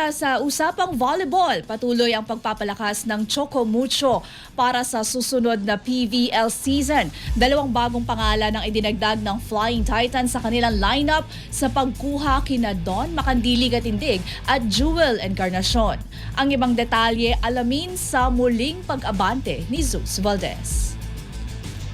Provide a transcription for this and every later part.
Samantala sa usapang volleyball, patuloy ang pagpapalakas ng Choco Mucho para sa susunod na PVL season. Dalawang bagong pangalan ang idinagdag ng Flying Titans sa kanilang lineup sa pagkuha kina Don Makandili Gatindig at Jewel Encarnacion. Ang ibang detalye alamin sa muling pag-abante ni Zeus Valdez.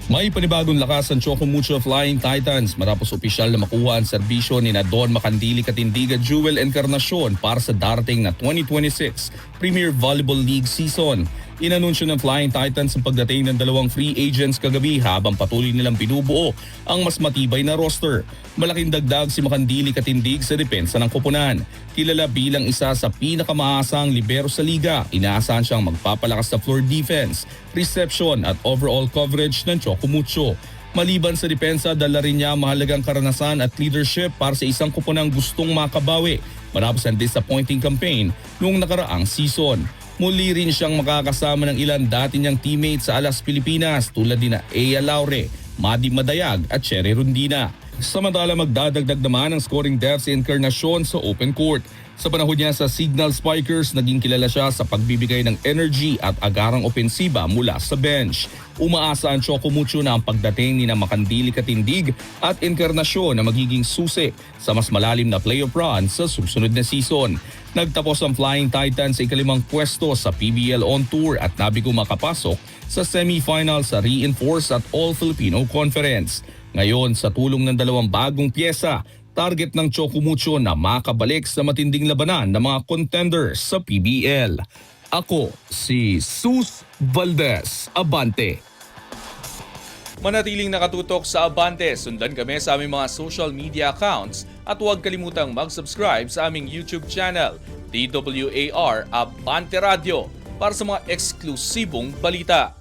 May panibagong lakas ang Choco Mucho Flying Titans matapos opisyal na makuha ang serbisyo ni Don Makandili Katindig at Jewel Encarnacion para sa darating na 2026 Premier Volleyball League season. Inanunsyo ng Flying Titans ang pagdating ng dalawang free agents kagabi habang patuloy nilang binubuo ang mas matibay na roster. Malaking dagdag si Makandili Katindig sa depensa ng koponan. Kilala bilang isa sa pinakamaasang libero sa liga, inaasahan siyang magpapalakas sa floor defense, reception at overall coverage ng Choco Mucho. Maliban sa depensa, dala rin niya mahalagang karanasan at leadership para sa isang koponang gustong makabawi matapos ang disappointing campaign noong nakaraang season. Muli rin siyang makakasama ng ilan dati niyang teammates sa Alas Pilipinas tulad nina Ea Laure, Madi Madayag at Cherry Rundina. Samantala magdadagdag naman ang scoring depth si Encarnacion sa open court. Sa panahon niya sa Signal Spikers, naging kilala siya sa pagbibigay ng energy at agarang opensiba mula sa bench. Umaasa ang Choco Mucho na ang pagdating ni na Makandili Katindig at Encarnacion na magiging susi sa mas malalim na playoff run sa susunod na season. Nagtapos ang Flying Titans sa ikalimang pwesto sa PBL On Tour at nabigo makapasok sa semifinal sa Reinforce at All-Filipino Conference. Ngayon, sa tulong ng dalawang bagong pyesa, target ng Choco Mucho na makabalik sa matinding labanan ng mga contenders sa PBL. Ako si Zeus Valdez, Abante. Manatiling nakatutok sa Abante, sundan kami sa aming mga social media accounts at huwag kalimutang mag-subscribe sa aming YouTube channel, DWAR Abante Radio, para sa mga eksklusibong balita.